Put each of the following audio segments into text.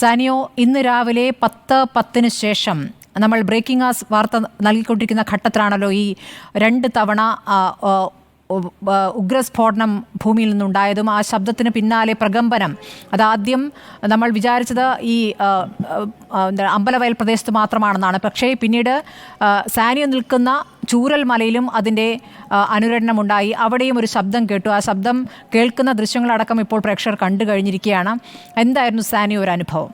സാനിയോ, ഇന്ന് രാവിലെ 10:10 ശേഷം നമ്മൾ ബ്രേക്കിംഗ് ആസ് വാർത്ത നൽകിക്കൊണ്ടിരിക്കുന്ന ഘട്ടത്തിലാണല്ലോ ഈ 2 തവണ ഉഗ്രസ്ഫോടനം ഭൂമിയിൽ നിന്നുണ്ടായതും ആ ശബ്ദത്തിന് പിന്നാലെ പ്രകമ്പനം. അതാദ്യം നമ്മൾ വിചാരിച്ചത് ഈ അമ്പലവയൽ പ്രദേശത്ത് മാത്രമാണെന്നാണ്. പക്ഷേ പിന്നീട് സാനിയോ നിൽക്കുന്ന ചൂരൽ മലയിലും അതിൻ്റെ അനുരണനമുണ്ടായി. അവിടെയും ഒരു ശബ്ദം കേട്ടു. ആ ശബ്ദം കേൾക്കുന്ന ദൃശ്യങ്ങളടക്കം ഇപ്പോൾ പ്രേക്ഷകർ കണ്ടു കഴിഞ്ഞിരിക്കുകയാണ്. എന്തായിരുന്നു സാനിയോ ഒരു അനുഭവം?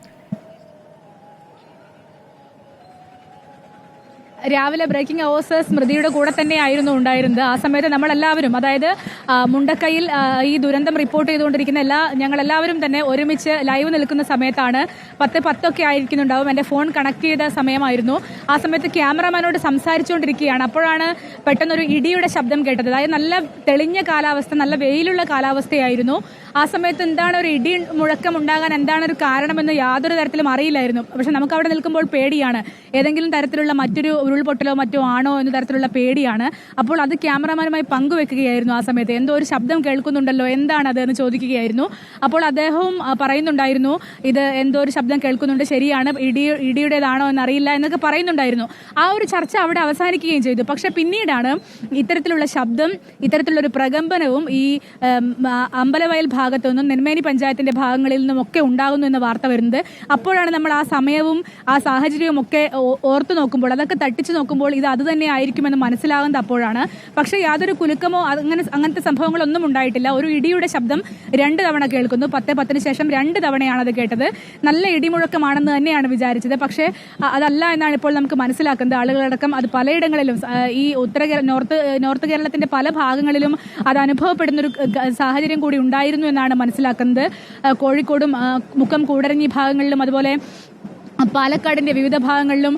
രാവിലെ ബ്രേക്കിംഗ് അവേഴ്സ് സ്മൃതിയുടെ കൂടെ തന്നെയായിരുന്നു ഉണ്ടായിരുന്നത്. ആ സമയത്ത് നമ്മളെല്ലാവരും, അതായത് മുണ്ടക്കയിൽ ഈ ദുരന്തം റിപ്പോർട്ട് ചെയ്തുകൊണ്ടിരിക്കുന്ന ഞങ്ങളെല്ലാവരും തന്നെ ഒരുമിച്ച് ലൈവ് നിൽക്കുന്ന സമയത്താണ് 10:10 ആയിരിക്കുന്നുണ്ടാവും. എൻ്റെ ഫോൺ കണക്ട് ചെയ്ത സമയമായിരുന്നു. ആ സമയത്ത് ക്യാമറമാനോട് സംസാരിച്ചുകൊണ്ടിരിക്കുകയാണ്. അപ്പോഴാണ് പെട്ടെന്നൊരു ഇടിയുടെ ശബ്ദം കേട്ടത്. അതായത് നല്ല തെളിഞ്ഞ കാലാവസ്ഥ, നല്ല വെയിലുള്ള കാലാവസ്ഥയായിരുന്നു. ആ സമയത്ത് എന്താണ് ഒരു ഇടി മുഴക്കം ഉണ്ടാകാൻ എന്താണ് ഒരു കാരണമെന്ന് യാതൊരു തരത്തിലും അറിയില്ലായിരുന്നു. പക്ഷെ നമുക്ക് അവിടെ നിൽക്കുമ്പോൾ പേടിയാണ്. ഏതെങ്കിലും തരത്തിലുള്ള മറ്റൊരു ഉരുൾപൊട്ടലോ മറ്റോ ആണോ എന്ന തരത്തിലുള്ള പേടിയാണ്. അപ്പോൾ അത് ക്യാമറമാനുമായി പങ്കുവെക്കുകയായിരുന്നു. ആ സമയത്ത് എന്തോ ഒരു ശബ്ദം കേൾക്കുന്നുണ്ടല്ലോ, എന്താണത് എന്ന് ചോദിക്കുകയായിരുന്നു. അപ്പോൾ അദ്ദേഹവും പറയുന്നുണ്ടായിരുന്നു, ഇത് എന്തോ ഒരു ശബ്ദം കേൾക്കുന്നുണ്ട്, ശരിയാണ്, ഇടിയുടേതാണോ എന്നറിയില്ല എന്നൊക്കെ പറയുന്നുണ്ടായിരുന്നു. ആ ഒരു ചർച്ച അവിടെ അവസാനിക്കുകയും ചെയ്തു. പക്ഷെ പിന്നീടാണ് ഇത്തരത്തിലുള്ള ശബ്ദം, ഇത്തരത്തിലുള്ളൊരു പ്രകമ്പനവും ഈ അമ്പലവയൽ ഭാഗത്തു നിന്നും നെന്മേനി പഞ്ചായത്തിന്റെ ഭാഗങ്ങളിൽ നിന്നും ഒക്കെ ഉണ്ടാകുന്നു എന്ന വാർത്ത വരുന്നത്. അപ്പോഴാണ് നമ്മൾ ആ സമയവും ആ സാഹചര്യവും ഒക്കെ ഓർത്തു നോക്കുമ്പോൾ, അതൊക്കെ തട്ടിച്ചു നോക്കുമ്പോൾ ഇത് അത് തന്നെ ആയിരിക്കുമെന്ന് മനസ്സിലാകുന്നത് അപ്പോഴാണ്. പക്ഷേ യാതൊരു കുലുക്കമോ അങ്ങനത്തെ സംഭവങ്ങളൊന്നും ഉണ്ടായിട്ടില്ല. ഒരു ഇടിയുടെ ശബ്ദം 2 തവണ കേൾക്കുന്നു. 10:10 ശേഷം 2 തവണയാണ് അത് കേട്ടത്. നല്ല ഇടിമുഴക്കമാണെന്ന് തന്നെയാണ് വിചാരിച്ചത്. പക്ഷേ അതല്ല എന്നാണ് ഇപ്പോൾ നമുക്ക് മനസ്സിലാക്കുന്നത്. ആളുകളടക്കം അത് പലയിടങ്ങളിലും, ഈ നോർത്ത് കേരളത്തിന്റെ പല ഭാഗങ്ങളിലും അത് അനുഭവപ്പെടുന്നൊരു സാഹചര്യം കൂടി ഉണ്ടായിരുന്നു എന്നാണ് മനസ്സിലാക്കുന്നത്. കോഴിക്കോടും മുക്കം കൂടരഞ്ഞി ഭാഗങ്ങളിലും അതുപോലെ പാലക്കാടിന്റെ വിവിധ ഭാഗങ്ങളിലും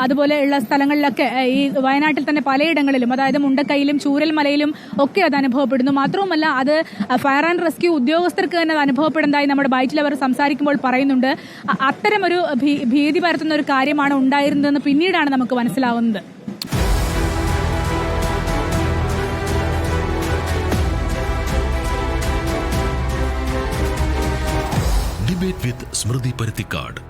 അതുപോലെയുള്ള സ്ഥലങ്ങളിലൊക്കെ, ഈ വയനാട്ടിൽ തന്നെ പലയിടങ്ങളിലും, അതായത് മുണ്ടക്കൈയിലും ചൂരൽമലയിലും ഒക്കെ അത് അനുഭവപ്പെടുന്നു. മാത്രവുമല്ല, അത് ഫയർ ആൻഡ് റെസ്ക്യൂ ഉദ്യോഗസ്ഥർക്ക് തന്നെ അത് അനുഭവപ്പെടുന്നതായി നമ്മുടെ ബൈറ്റിൽ അവർ സംസാരിക്കുമ്പോൾ പറയുന്നുണ്ട്. അത്തരമൊരു ഭീതി പരത്തുന്ന ഒരു കാര്യമാണ് ഉണ്ടായിരുന്നതെന്ന് പിന്നീടാണ് നമുക്ക് മനസ്സിലാവുന്നത്. ഡിബേറ്റ് വിത്ത് സ്മൃതി പരുത്തിക്കാട്.